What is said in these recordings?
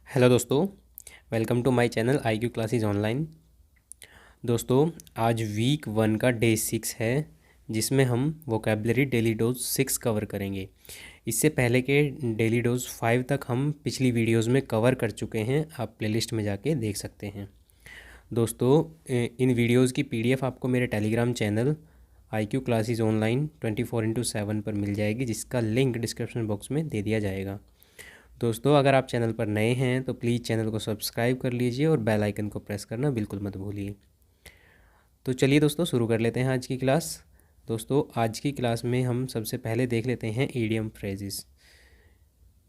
Hello दोस्तों, welcome to my channel IQ classes online. दोस्तों, आज वीक 1 का डे 6 है, जिसमें हम वोकेबलरी डेली डोज 6 कवर करेंगे। इससे पहले के डेली डोज 5 तक हम पिछली वीडियोस में कवर कर चुके हैं। आप प्लेलिस्ट में जाके देख सकते हैं। दोस्तों, इन वीडियोस की PDF आपको मेरे Telegram channel IQ classes online 24/7 पर मिल जाएगी, जिसका लिंक डिस्क्रिप्शन बॉक्स में दे दिया जाएगा। दोस्तों, अगर आप चैनल पर नए हैं तो प्लीज़ चैनल को सब्सक्राइब कर लीजिए और बेल आइकन को प्रेस करना बिल्कुल मत भूलिए। तो चलिए दोस्तों, शुरू कर लेते हैं आज की क्लास। दोस्तों, आज की क्लास में हम सबसे पहले देख लेते हैं ईडियम फ्रेजेस।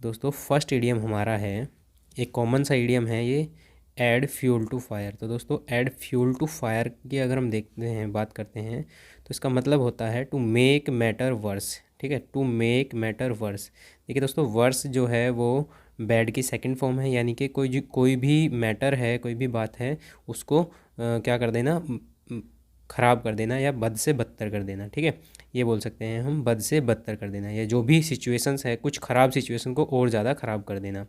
दोस्तों, फर्स्ट ईडियम हमारा है, एक कॉमन सा ईडियम है ये, ऐड फ्यूल टू फायर। तो दोस्तों, ऐड फ्यूल टू फायर की अगर हम देखते हैं, बात करते हैं, तो इसका मतलब होता है टू मेक मैटर वर्स। ठीक है, टू मेक मैटर वर्स। देखिए दोस्तों, वर्स जो है वो बैड की सेकंड फॉर्म है, यानी कि कोई भी मैटर है, कोई भी बात है, उसको क्या कर देना, ख़राब कर देना या बद से बदतर कर देना। ठीक है, ये बोल सकते हैं हम, बद से बदतर कर देना, या जो भी सिचुएशंस है, कुछ ख़राब सिचुएशन को और ज़्यादा ख़राब कर देना।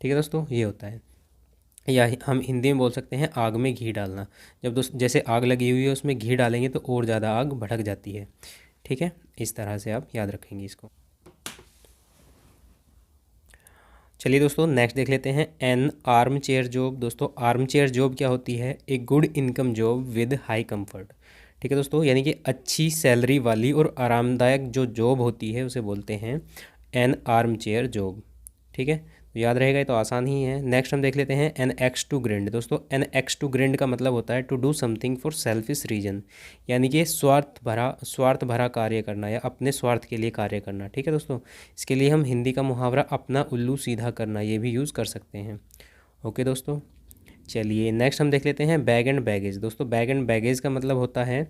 ठीक है दोस्तों, ये होता है। या हम हिंदी में बोल सकते हैं आग में घी डालना। जब दोस्त जैसे आग लगी हुई है, उसमें घी डालेंगे तो और ज़्यादा आग भड़क जाती है। ठीक है, इस तरह से आप याद रखेंगे इसको। चलिए दोस्तों, नेक्स्ट देख लेते हैं एन आर्म चेयर जॉब। दोस्तों, आर्म चेयर जॉब क्या होती है? एक good income job with high comfort. ठीक है दोस्तों, यानी कि अच्छी सैलरी वाली और आरामदायक जो जॉब होती है उसे बोलते हैं एन आर्म चेयर जॉब। ठीक है, तो याद रहेगा, ये तो आसान ही है। नेक्स्ट हम देख लेते हैं एन एक्स टू ग्रिंड। दोस्तों, एन एक्स टू ग्रिंड का मतलब होता है to do something for selfish reason, यानी कि स्वार्थ भरा कार्य करना या अपने स्वार्थ के लिए कार्य करना। ठीक है दोस्तों, इसके लिए हम हिंदी का मुहावरा अपना उल्लू सीधा करना ये भी यूज़ कर सकते हैं। ओके दोस्तों, चलिए नेक्स्ट हम देख लेते हैं बैग एंड बैगेज। दोस्तों, बैग एंड बैगेज का मतलब होता है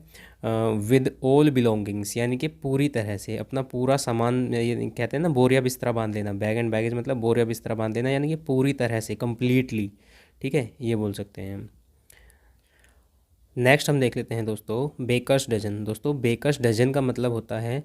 विद ऑल बिलोंगिंग्स, यानी कि पूरी तरह से अपना पूरा सामान, ये कहते हैं ना बोरिया बिस्तरा बांध लेना। बैग एंड बैगेज मतलब बोरिया बिस्तरा बांध लेना, यानी कि पूरी तरह से कंप्लीटली। ठीक है, ये बोल सकते हैं हम। नेक्स्ट हम देख लेते हैं दोस्तों बेकर्स डजन। दोस्तों, बेकर्स डजन का मतलब होता है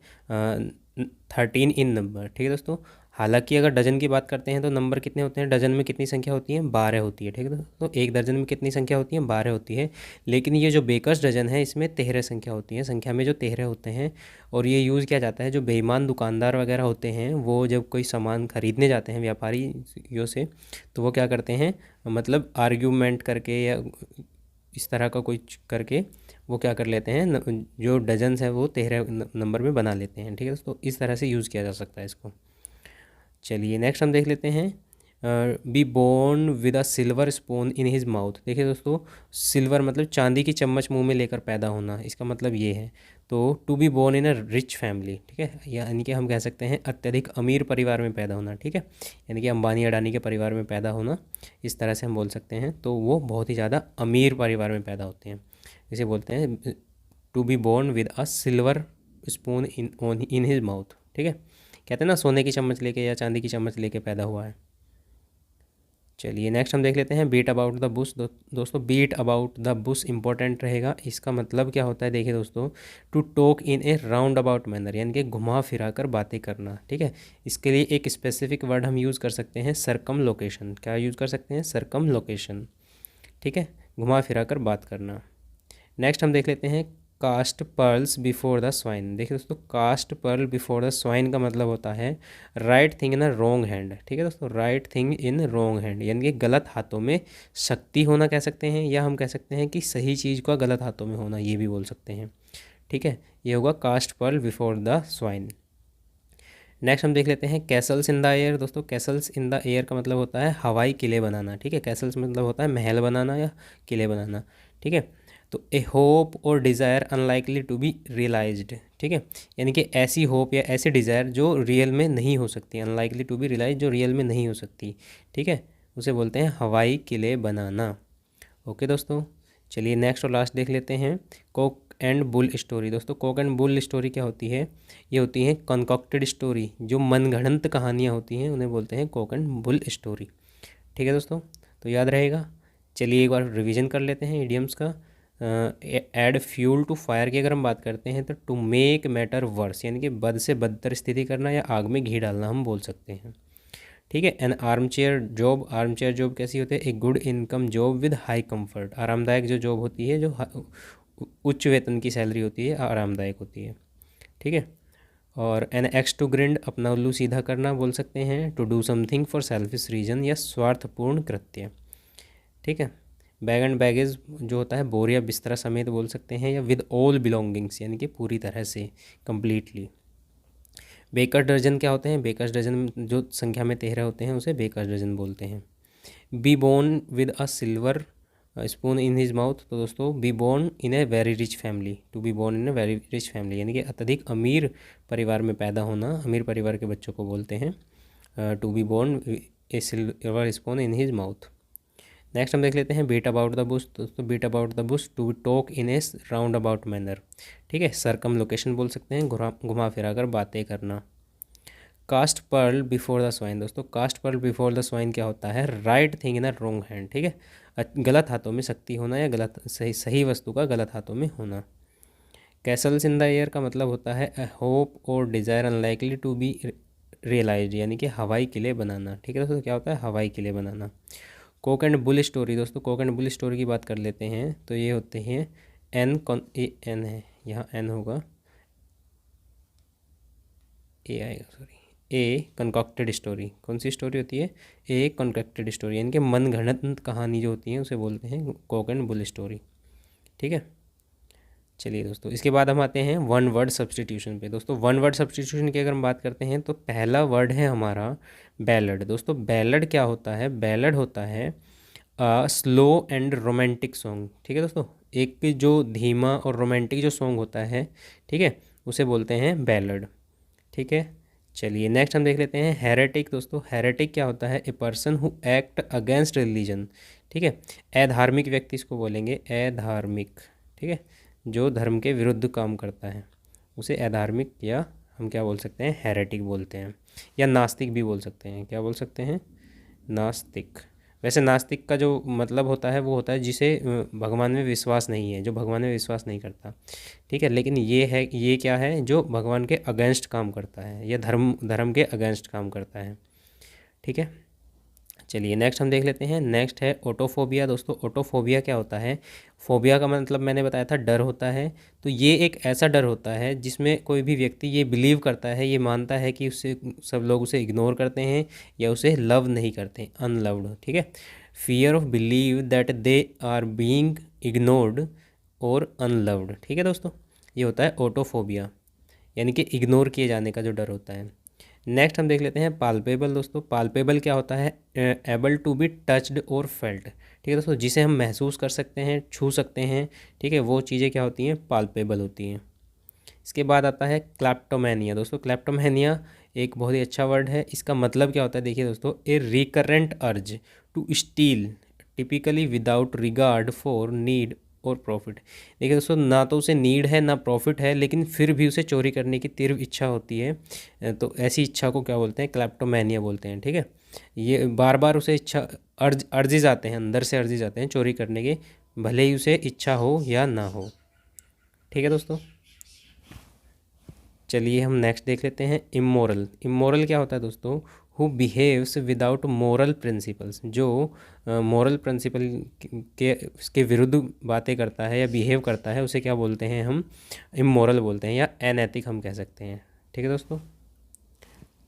13 इन नंबर। ठीक है दोस्तों, हालांकि अगर डजन की बात करते हैं तो नंबर कितने होते हैं, डजन में कितनी संख्या होती है, 12 होती है। ठीक है दोस्तों, एक दर्जन में कितनी संख्या होती है, 12 होती है। लेकिन ये जो बेकर्स डजन है, इसमें 13 संख्या होती है, संख्या में जो 13 होते हैं। और ये यूज़ किया जाता है जो बेईमान दुकानदार वगैरह होते हैं, वो जब कोई सामान खरीदने जाते हैं व्यापारियों से, तो वो क्या करते हैं, मतलब आर्ग्यूमेंट करके या इस तरह का कोई करके वो क्या कर लेते हैं, जो डजन्स है वो 13 नंबर में बना लेते हैं। ठीक है दोस्तों, इस तरह से यूज़ किया जा सकता है इसको। चलिए नेक्स्ट हम देख लेते हैं be born with a silver spoon in his mouth. देखिए दोस्तों, सिल्वर मतलब चांदी की चम्मच मुंह में लेकर पैदा होना, इसका मतलब ये है। तो to be born in a rich family, ठीक है, यानी कि हम कह सकते हैं अत्यधिक अमीर परिवार में पैदा होना। ठीक है, यानी कि अंबानी अडानी के परिवार में पैदा होना, इस तरह से हम बोल सकते हैं। तो वो बहुत ही ज़्यादा अमीर परिवार में पैदा होते हैं, इसे बोलते हैं to be born with a silver spoon in his mouth. ठीक है, कहते हैं ना सोने की चम्मच लेके या चांदी की चम्मच लेके पैदा हुआ है। चलिए नेक्स्ट हम देख लेते हैं बीट अबाउट द बुश। दोस्तों, beat about the bush important रहेगा। इसका मतलब क्या होता है, देखिए दोस्तों, to talk in a round about manner, यानी कि घुमा फिरा कर बातें करना। ठीक है, इसके लिए एक स्पेसिफिक वर्ड हम यूज़ कर सकते हैं, सरकम लोकेशन। क्या यूज़ कर सकते हैं, सरकम लोकेशन। ठीक है, घुमा फिरा कर बात करना। नेक्स्ट हम देख लेते हैं cast pearls before the swine. देखिए दोस्तों, cast pearl before the swine का मतलब होता है right thing in a wrong hand. ठीक है दोस्तों, right thing in wrong hand, यानी कि गलत हाथों में शक्ति होना कह सकते हैं, या हम कह सकते हैं कि सही चीज़ का गलत हाथों में होना, ये भी बोल सकते हैं। ठीक है, ये होगा cast pearl before the swine. Next हम देख लेते हैं कैसल्स इन द एयर। दोस्तों, कैसल्स इन द एयर का मतलब होता है हवाई किले बनाना। ठीक है, कैसल्स मतलब होता है महल बनाना या किले बनाना। ठीक है, तो ए होप और desire unlikely to be realised. ठीक है, यानी कि ऐसी होप या ऐसी डिज़ायर जो रियल में नहीं हो सकती, अनलाइकली टू बी रियलाइज, जो रियल में नहीं हो सकती। ठीक है, उसे बोलते हैं हवाई किले बनाना। ओके दोस्तों, चलिए नेक्स्ट और लास्ट देख लेते हैं कोक एंड बुल स्टोरी। दोस्तों, कोक एंड बुल स्टोरी क्या होती है, ये होती हैं कॉन्कॉक्टेड स्टोरी, जो मनगढ़ंत कहानियाँ होती हैं उन्हें बोलते हैं कोक एंड बुल स्टोरी। ठीक है दोस्तों, तो याद रहेगा। चलिए एक बार रिवीजन कर लेते हैं इडियम्स का। ऐड फ्यूल टू फायर की अगर हम बात करते हैं तो टू मेक मैटर वर्स, यानी कि बद से बदतर स्थिति करना या आग में घी डालना हम बोल सकते हैं। ठीक है। N arm chair job, arm chair job कैसी होती है? A good income job with high comfort, आरामदायक जो जॉब होती है, जो उच्च वेतन की सैलरी होती है, आरामदायक होती है। ठीक है। और एन एक्स टू ग्रिंड, अपना उल्लू सीधा करना बोल सकते हैं। To do something for selfish reason, या स्वार्थपूर्ण कृत्य। ठीक है। बैग एंड बैगेज जो होता है बोर या बिस्तरा समेत बोल सकते हैं, या विद ऑल बिलोंगिंग्स यानी कि पूरी तरह से, कंप्लीटली। बेकर दर्जन क्या होते हैं? बेकर दर्जन जो संख्या में 13 होते हैं उसे बेकर दर्जन बोलते हैं। Be born with a silver spoon in his mouth, तो दोस्तों be born in a very rich family, to be born in a very rich family यानी कि अत्यधिक अमीर परिवार में पैदा होना, अमीर परिवार के बच्चों को बोलते हैं to be born a silver spoon in his mouth. Next हम देख लेते हैं बीट अबाउट द बुश, दोस्तों beat about the bush, to talk in a round about manner. ठीक है। सरकम लोकेशन बोल सकते हैं, घुमा फिरा कर बातें करना। Cast pearl before the swine, दोस्तों cast pearl before the swine क्या होता है? Right thing in a wrong hand. ठीक है। गलत हाथों में शक्ति होना, या गलत सही वस्तु का गलत हाथों में होना। कैसल्स इन द एयर का मतलब होता है ए होप और desire unlikely to be realise, यानी कि हवाई किले बनाना। ठीक है दोस्तों, क्या होता है? हवाई किले बनाना। कोक एंड बुल स्टोरी, दोस्तों कोक एंड बुल स्टोरी की बात कर लेते हैं तो ये होते हैं एन है, यहाँ एन होगा, ए आएगा, सॉरी, ए कंकॉक्टेड स्टोरी। कौन सी स्टोरी होती है? ए कंकॉक्टेड स्टोरी, यानी कि मन घड़ंत कहानी जो होती है उसे बोलते हैं कोक एंड बुल स्टोरी। ठीक है। चलिए दोस्तों, इसके बाद हम आते हैं वन वर्ड सब्सटीट्यूशन पे। दोस्तों वन वर्ड सब्सटीट्यूशन की अगर हम बात करते हैं तो पहला वर्ड है हमारा बैलड। दोस्तों बैलड क्या होता है? बैलड होता है स्लो एंड रोमांटिक सॉन्ग। ठीक है दोस्तों, एक जो धीमा और रोमांटिक जो सॉन्ग होता है, ठीक है, उसे बोलते हैं बैलड। ठीक है। चलिए नेक्स्ट हम देख लेते हैं हेरेटिक। दोस्तों हेरेटिक क्या होता है? A person who act against religion. ठीक है। अधार्मिक व्यक्ति इसको बोलेंगे, अधार्मिक। ठीक है। जो धर्म के विरुद्ध काम करता है उसे अधार्मिक, या हम क्या बोल सकते हैं? हेरेटिक बोलते हैं, या नास्तिक भी बोल सकते हैं। क्या बोल सकते हैं? नास्तिक। वैसे नास्तिक का जो मतलब होता है वो होता है जिसे भगवान में विश्वास नहीं है, जो भगवान में विश्वास नहीं करता। ठीक है। लेकिन ये क्या है? जो भगवान के अगेंस्ट काम करता है, या धर्म के अगेंस्ट काम करता है। ठीक है। चलिए नेक्स्ट हम देख लेते हैं। नेक्स्ट है ऑटोफोबिया। दोस्तों ऑटोफोबिया क्या होता है? फोबिया का मतलब मैंने बताया था डर होता है। तो ये एक ऐसा डर होता है जिसमें कोई भी व्यक्ति ये बिलीव करता है, ये मानता है कि उससे सब लोग उसे इग्नोर करते हैं या उसे लव नहीं करते, अनलव्ड। ठीक है। Fear of believe that they are being ignored और अनलव्ड। ठीक है दोस्तों, ये होता है ऑटोफोबिया, यानी कि इग्नोर किए जाने का जो डर होता है। नेक्स्ट हम देख लेते हैं पाल्पेबल। दोस्तों पाल्पेबल क्या होता है? एबल टू बी टच्ड और फेल्ट। ठीक है दोस्तों, जिसे हम महसूस कर सकते हैं, छू सकते हैं। ठीक है, वो चीज़ें क्या होती हैं? पाल्पेबल होती हैं। इसके बाद आता है क्लैप्टोमैनिया। दोस्तों क्लैप्टोमैनिया एक बहुत ही अच्छा वर्ड है। इसका मतलब क्या होता है? देखिए दोस्तों, a recurrent urge to steal typically without regard for need और प्रॉफिट। देखिए दोस्तों, ना तो उसे नीड है ना प्रॉफिट है, लेकिन फिर भी उसे चोरी करने की तीव्र इच्छा होती है। तो ऐसी इच्छा को क्या बोलते हैं? क्लैप्टोमैनिया बोलते हैं। ठीक है। ये बार बार उसे इच्छा अर्जिज आते हैं, अंदर से अर्जिज आते हैं चोरी करने के, भले ही उसे इच्छा हो या ना हो। ठीक है दोस्तों। चलिए हम नेक्स्ट देख लेते हैं इमोरल। इमोरल क्या होता है दोस्तों? Who behaves without moral principles, जो मोरल प्रिंसिपल के विरुद्ध बातें करता है या बिहेव करता है, उसे क्या बोलते हैं? हम इमोरल बोलते हैं, या अनैतिक हम कह सकते हैं। ठीक है दोस्तों।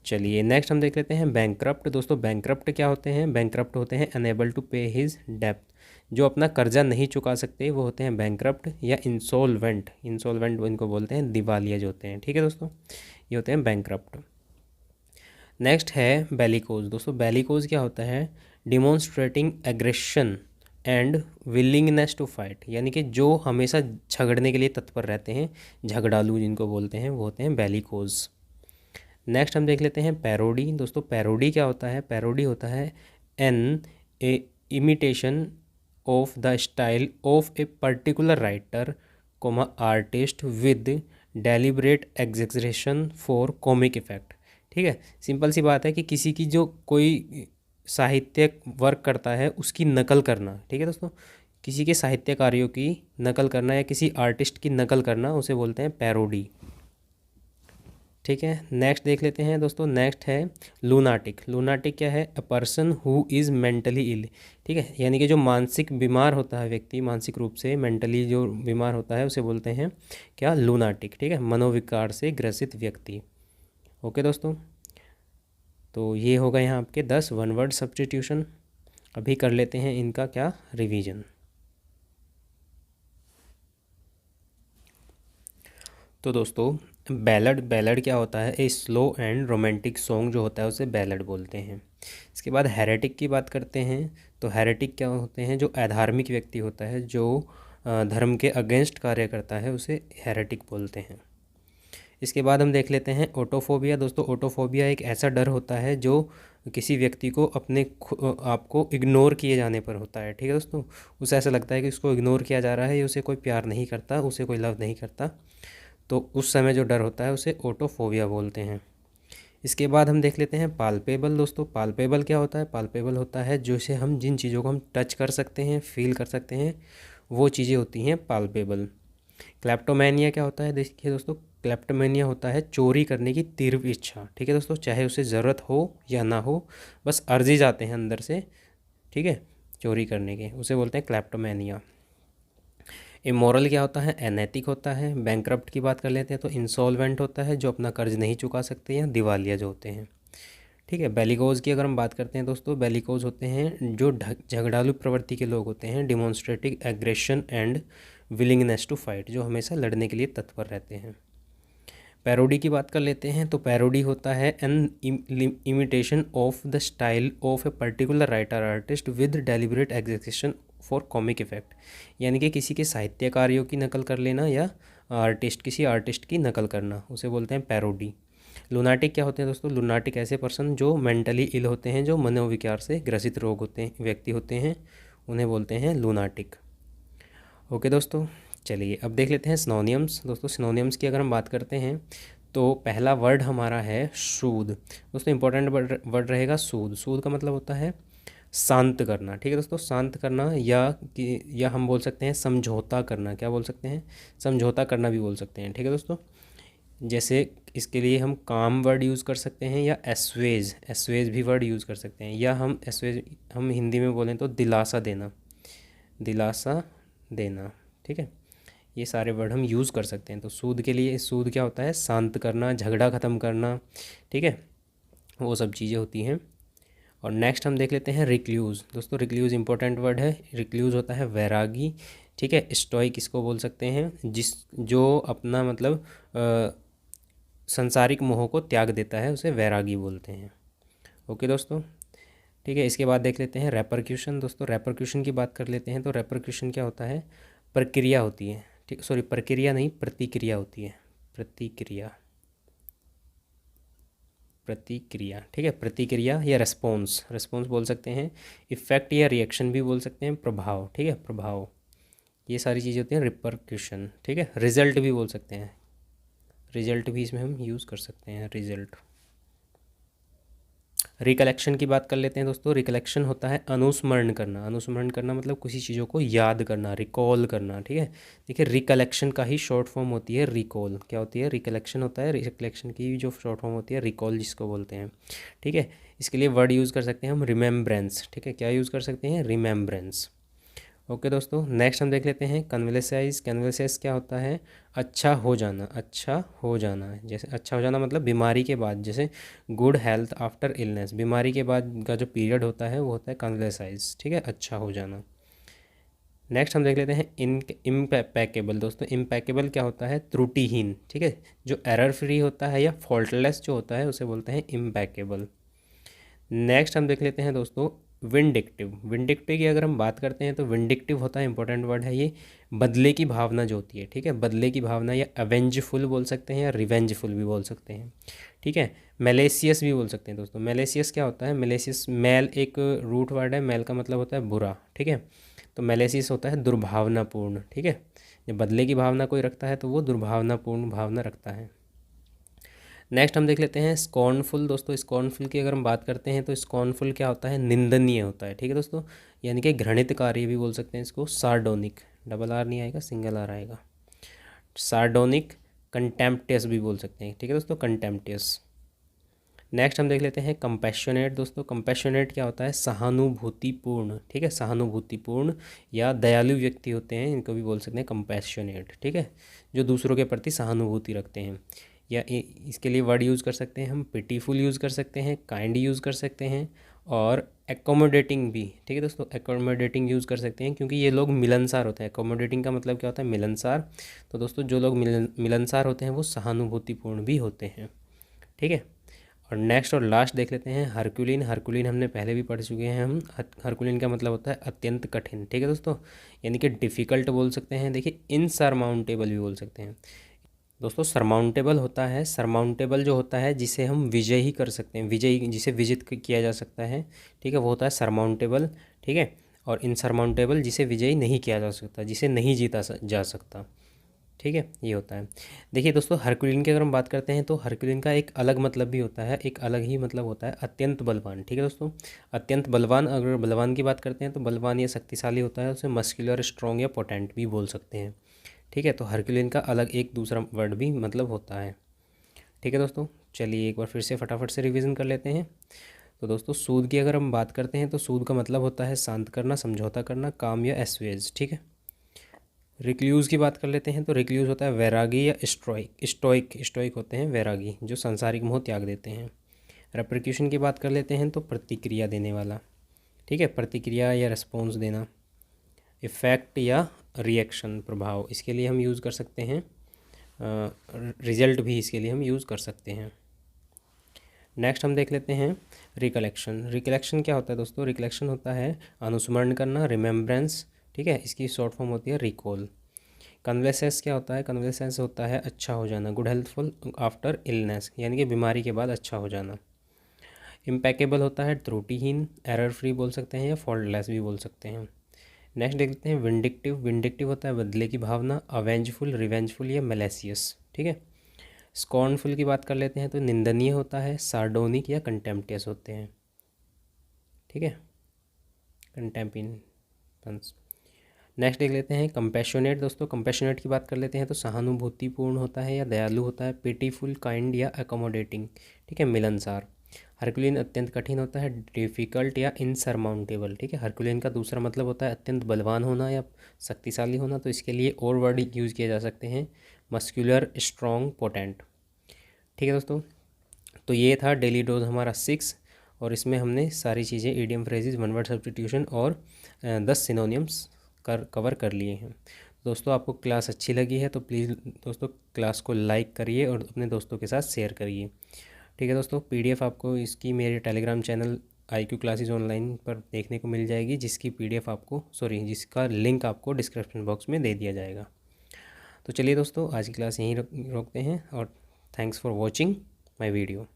चलिए नेक्स्ट हम देख लेते हैं बैंकरप्ट। दोस्तों बैंकरप्ट क्या होते हैं? बैंकरप्ट होते हैं अनेबल टू पे हिज डेप्थ, जो अपना कर्जा नहीं चुका सकते वो होते हैं बैंकरप्ट, या इंसॉल्वेंट। इंसॉल्वेंट इनको बोलते हैं दिवालिया जो होते हैं। ठीक है दोस्तों, ये होते हैं बैंकरप्ट। नेक्स्ट है बेलिकोज। दोस्तों बेलिकोज क्या होता है? Demonstrating aggression and willingness to fight, यानी कि जो हमेशा झगड़ने के लिए तत्पर रहते हैं, झगड़ालू जिनको बोलते हैं, वो होते हैं बेलिकोज। नेक्स्ट हम देख लेते हैं पैरोडी। दोस्तों पैरोडी क्या होता है? पैरोडी होता है an a imitation of the style of a particular writer comma artist with deliberate exaggeration for comic effect. ठीक है, सिंपल सी बात है कि किसी की जो कोई साहित्यिक वर्क करता है उसकी नकल करना। ठीक है दोस्तों, किसी के साहित्य कार्यों की नकल करना या किसी आर्टिस्ट की नकल करना, उसे बोलते हैं पैरोडी। ठीक है, नेक्स्ट देख लेते हैं दोस्तों। नेक्स्ट है लूनाटिक। लूनाटिक क्या है? A person who is mentally ill. ठीक है, यानी कि जो मानसिक बीमार होता है व्यक्ति, मानसिक रूप से मेंटली जो बीमार होता है उसे बोलते हैं क्या? लूनाटिक। ठीक है, मनोविकार से ग्रसित व्यक्ति। ओके दोस्तों, तो ये होगा यहाँ आपके 10 वन वर्ड सब्स्टिट्यूशन। अभी कर लेते हैं इनका क्या? रिवीजन। तो दोस्तों बैलड, बैलड क्या होता है? A slow and romantic song जो होता है उसे बैलड बोलते हैं। इसके बाद हेरेटिक की बात करते हैं। तो हेरेटिक क्या होते हैं? जो अधार्मिक व्यक्ति होता है, जो धर्म के अगेंस्ट कार्य करता है, उसे हेरेटिक बोलते हैं। इसके बाद हम देख लेते हैं ऑटोफोबिया। दोस्तों ऑटोफोबिया एक ऐसा डर होता है जो किसी व्यक्ति को अपने आपको इग्नोर किए जाने पर होता है। ठीक है दोस्तों, उसे ऐसा लगता है कि उसको इग्नोर किया जा रहा है, ये उसे कोई प्यार नहीं करता, उसे कोई लव नहीं करता, तो उस समय जो डर होता है उसे ऑटोफोबिया बोलते हैं। इसके बाद हम देख लेते हैं पाल्पेबल। दोस्तों पाल्पेबल क्या होता है? पाल्पेबल होता है जो से हम जिन चीज़ों को हम टच कर सकते हैं, फील कर सकते हैं, वो चीज़ें होती हैं पाल्पेबल। क्लेप्टोमेनिया क्या होता है? देखिए दोस्तों, क्लेप्टोमेनिया होता है चोरी करने की तीव्र इच्छा। ठीक है दोस्तों, चाहे उसे ज़रूरत हो या ना हो, बस अर्जी जाते हैं अंदर से, ठीक है, चोरी करने के, उसे बोलते हैं क्लेप्टोमेनिया। इमोरल क्या होता है? अनैतिक होता है। बैंकरप्ट की बात कर लेते हैं तो इंसॉल्वेंट होता है, जो अपना कर्ज नहीं चुका सकते या दिवालिया जो होते हैं। ठीक है, बेलिकोज की अगर हम बात करते हैं दोस्तों, बेलिकोज होते हैं जो झगड़ालू प्रवृत्ति के लोग होते हैं, demonstrative aggression and willingness to fight, जो हमेशा लड़ने के लिए तत्पर रहते हैं। पैरोडी की बात कर लेते हैं तो पैरोडी होता है an imitation of the style of a particular writer artist with deliberate execution for comic effect, यानी कि किसी के साहित्य कार्यों की नकल कर लेना या किसी आर्टिस्ट की नकल करना, उसे बोलते हैं पैरोडी। लुनाटिक क्या होते हैं दोस्तों? लुनाटिक ऐसे पर्सन जो मेंटली इल होते हैं, जो मनोविकार से ग्रसित रोग होते हैं, व्यक्ति होते हैं, उन्हें बोलते हैं लुनाटिक। ओके दोस्तों, चलिए अब देख लेते हैं सिनोनियम्स। दोस्तों सिनोनियम्स की अगर हम बात करते हैं तो पहला वर्ड हमारा है सूद। दोस्तों इंपॉर्टेंट वर्ड रहेगा सूद। सूद का मतलब होता है शांत करना। ठीक है दोस्तों, शांत करना, या हम बोल सकते हैं समझौता करना। क्या बोल सकते हैं? समझौता करना भी बोल सकते हैं। ठीक है दोस्तों, जैसे इसके लिए हम काम वर्ड यूज़ कर सकते हैं, या एस्वेज, एस्वेज भी वर्ड यूज़ कर सकते हैं, या हम एस्वेज हम हिंदी में बोलें तो दिलासा देना, दिलासा देना। ठीक है, ये सारे वर्ड हम यूज़ कर सकते हैं। तो सूद के लिए, सूद क्या होता है? शांत करना, झगड़ा ख़त्म करना। ठीक है, वो सब चीज़ें होती हैं। और नेक्स्ट हम देख लेते हैं रिक्ल्यूज़। दोस्तों रिक्ल्यूज़ इंपॉर्टेंट वर्ड है। रिक्ल्यूज़ होता है वैरागी। ठीक है, स्टोइक इसको बोल सकते हैं, जो अपना मतलब संसारिक मोह को त्याग देता है, उसे वैरागी बोलते हैं। ओके दोस्तों, ठीक है, इसके बाद देख लेते हैं रेपरक्यूशन। दोस्तों रेपरक्यूशन की बात कर लेते हैं। तो रेपरक्यूशन क्या होता है? प्रक्रिया होती है। ठीक, सॉरी, प्रक्रिया नहीं, प्रतिक्रिया होती है। प्रतिक्रिया, प्रतिक्रिया। ठीक है, प्रतिक्रिया या रेस्पॉन्स, रेस्पॉन्स बोल सकते हैं। इफेक्ट या रिएक्शन भी बोल सकते हैं। प्रभाव, ठीक है, प्रभाव, ये सारी चीज़ें होती हैं रिपरक्यूशन। ठीक है, रिजल्ट भी बोल सकते हैं, रिजल्ट भी इसमें हम यूज़ कर सकते हैं, रिजल्ट। रिकलेक्शन की बात कर लेते हैं दोस्तों। रिकलेक्शन होता है अनुस्मरण करना। अनुस्मरण करना मतलब किसी चीज़ों को याद करना, रिकॉल करना। ठीक है, देखिए रिकलेक्शन का ही शॉर्ट फॉर्म होती है रिकॉल। क्या होती है? रिकलेक्शन होता है, रिकलेक्शन की जो शॉर्ट फॉर्म होती है रिकॉल, जिसको बोलते हैं। ठीक है, इसके लिए वर्ड यूज़ कर सकते हैं हम रिमेम्ब्रेंस। ठीक है, क्या यूज़ कर सकते हैं? रिमेम्ब्रेंस। ओके दोस्तों, नेक्स्ट हम देख लेते हैं कन्वलेसाइज। कन्वलेसाइज क्या होता है? अच्छा हो जाना, अच्छा हो जाना। जैसे अच्छा हो जाना मतलब बीमारी के बाद, जैसे गुड हेल्थ आफ्टर इलनेस, बीमारी के बाद का जो पीरियड होता है वो होता है कन्वलेसाइज। ठीक है, अच्छा हो जाना। नेक्स्ट हम देख लेते हैं इम्पैकेबल। दोस्तों इम्पैकेबल क्या होता है? त्रुटिहीन। ठीक है, जो एरर फ्री होता है या फॉल्टलेस जो होता है उसे बोलते हैं इम्पैकेबल। नेक्स्ट हम देख लेते हैं दोस्तों विंडिक्टिव। विंडिक्टिव की अगर हम बात करते हैं तो विंडिक्टिव होता है, इंपॉर्टेंट वर्ड है ये, बदले की भावना जो होती है। ठीक है, बदले की भावना, या अवेंजफुल बोल सकते हैं, या रिवेंजफुल भी बोल सकते हैं। ठीक है, मेलेसियस भी बोल सकते हैं दोस्तों। मेलेसियस क्या होता है? मेलेसियस, मेल एक रूट वर्ड है, मेल का मतलब होता है बुरा। ठीक है, तो मेलेसियस होता है दुर्भावनापूर्ण। ठीक है, जब बदले की भावना कोई रखता है तो वो दुर्भावनापूर्ण भावना रखता है। नेक्स्ट हम देख लेते हैं स्कॉर्नफुल। दोस्तों स्कॉर्नफुल की अगर हम बात करते हैं तो स्कॉर्नफुल क्या होता है? निंदनीय होता है। ठीक है दोस्तों, यानी कि घृणित कार्य भी बोल सकते हैं इसको। सार्डोनिक, डबल आर नहीं आएगा, सिंगल आर आएगा। सार्डोनिक, कंटेम्प्टियस भी बोल सकते हैं, ठीक है दोस्तों, कंटेम्प्टियस। नेक्स्ट हम देख लेते हैं कंपैशनेट। दोस्तों कंपैशनेट क्या होता है, सहानुभूतिपूर्ण, ठीक है, सहानुभूतिपूर्ण या दयालु व्यक्ति होते हैं, इनको भी बोल सकते हैं कंपैशनेट, ठीक है, जो दूसरों के प्रति सहानुभूति रखते हैं। या इसके लिए वर्ड यूज़ कर सकते हैं हम, पिटीफुल यूज़ कर सकते हैं, काइंड यूज़ कर सकते हैं, और एकोमोडेटिंग भी, ठीक है दोस्तों, एकोमोडेटिंग यूज़ कर सकते हैं, क्योंकि ये लोग मिलनसार होते हैं। एकोमोडेटिंग का मतलब क्या होता है, मिलनसार। तो दोस्तों जो लोग मिलनसार होते हैं वो सहानुभूतिपूर्ण भी होते हैं, ठीक है। और नेक्स्ट और लास्ट देख लेते हैं हरकुलिन। हरकुलिन हमने पहले भी पढ़ चुके हैं हम। हरकुलिन का मतलब होता है अत्यंत कठिन, ठीक है दोस्तों, यानी कि डिफ़िकल्ट बोल सकते हैं। देखिए इनसरमाउंटेबल भी बोल सकते हैं दोस्तों। सरमाउंटेबल होता है, सरमाउंटेबल जो होता है जिसे हम विजय ही कर सकते हैं, विजयी जिसे विजित किया जा सकता है, ठीक है, वो होता है सरमाउंटेबल, ठीक है। और इनसरमाउंटेबल जिसे विजयी नहीं किया जा सकता, जिसे नहीं जीता जा सकता, ठीक है, ये होता है। देखिए दोस्तों हरकुलिन की अगर हम बात करते हैं तो हरकुलिन का एक अलग मतलब भी होता है, एक अलग ही मतलब होता है अत्यंत बलवान, ठीक है दोस्तों। अत्यंत बलवान, अगर बलवान की बात करते हैं तो बलवान या शक्तिशाली होता है, उसे मस्कुलर, स्ट्रॉन्ग या पोटेंट भी बोल सकते हैं, ठीक है। तो हरकुलिन का अलग एक दूसरा वर्ड भी मतलब होता है, ठीक है दोस्तों। चलिए एक बार फिर से फटाफट से रिवीजन कर लेते हैं। तो दोस्तों सूद की अगर हम बात करते हैं तो सूद का मतलब होता है शांत करना, समझौता करना, काम या एस्वेज, ठीक है। रिक्ल्यूज़ की बात कर लेते हैं तो रिक्ल्यूज़ होता है वैरागी या स्टोइक, स्टोइक होते हैं वैरागी, जो सांसारिक मोह त्याग देते हैं। रेप्रिक्यूशन की बात कर लेते हैं तो प्रतिक्रिया देने वाला, ठीक है, प्रतिक्रिया या रिस्पॉन्स देना। इफ़ेक्ट या रिएक्शन, प्रभाव, इसके लिए हम यूज़ कर सकते हैं, रिजल्ट भी इसके लिए हम यूज़ कर सकते हैं। नेक्स्ट हम देख लेते हैं रिकलेक्शन। रिकलेक्शन क्या होता है दोस्तों, रिकलेक्शन होता है अनुस्मरण करना, रिमेम्बरेंस, ठीक है, इसकी शॉर्ट फॉर्म होती है रिकॉल। कन्वेसेंस क्या होता है, कन्वेसेंस होता है अच्छा हो जाना, गुड हेल्थफुल आफ्टर इलनेस, यानी कि बीमारी के बाद अच्छा हो जाना। इम्पेकेबल होता है त्रुटिहीन, एरर फ्री बोल सकते हैं या फॉल्टलेस भी बोल सकते हैं। नेक्स्ट देख लेते हैं विंडिक्टिव। विंडिक्टिव होता है बदले की भावना, अवेंजफुल, रिवेंजफुल या मेलेसियस, ठीक है। स्कॉर्नफुल की बात कर लेते हैं तो निंदनीय होता है, सार्डोनिक या कंटेम्प्टियस होते हैं, ठीक है, कंटेम्पिनेंस। नेक्स्ट देख लेते हैं कंपैशनेट। दोस्तों कंपैशनेट की बात कर लेते हैं तो सहानुभूतिपूर्ण होता है या दयालु होता है, पिटीफुल, काइंड या अकोमोडेटिंग, ठीक है, मिलनसार। हरकुलिन अत्यंत कठिन होता है, डिफ़िकल्ट या इनसरमाउंटेबल, ठीक है। हरकुलिन का दूसरा मतलब होता है अत्यंत बलवान होना या शक्तिशाली होना, तो इसके लिए और वर्ड यूज़ किए जा सकते हैं, मस्कुलर, स्ट्रॉन्ग, पोटेंट, ठीक है दोस्तों। तो ये था डेली डोज हमारा 6, और इसमें हमने सारी चीज़ें idiom phrases, one word substitution और 10 सिनोनियम्स कवर कर लिए हैं। दोस्तों आपको क्लास अच्छी लगी है तो प्लीज़ दोस्तों क्लास को लाइक करिए और अपने दोस्तों के साथ शेयर करिए, ठीक है दोस्तों। पीडीएफ आपको इसकी मेरे Telegram channel IQ classes online पर देखने को मिल जाएगी, जिसकी पीडीएफ आपको जिसका लिंक आपको डिस्क्रिप्शन बॉक्स में दे दिया जाएगा। तो चलिए दोस्तों आज की क्लास यहीं रोकते हैं, और thanks for watching my video.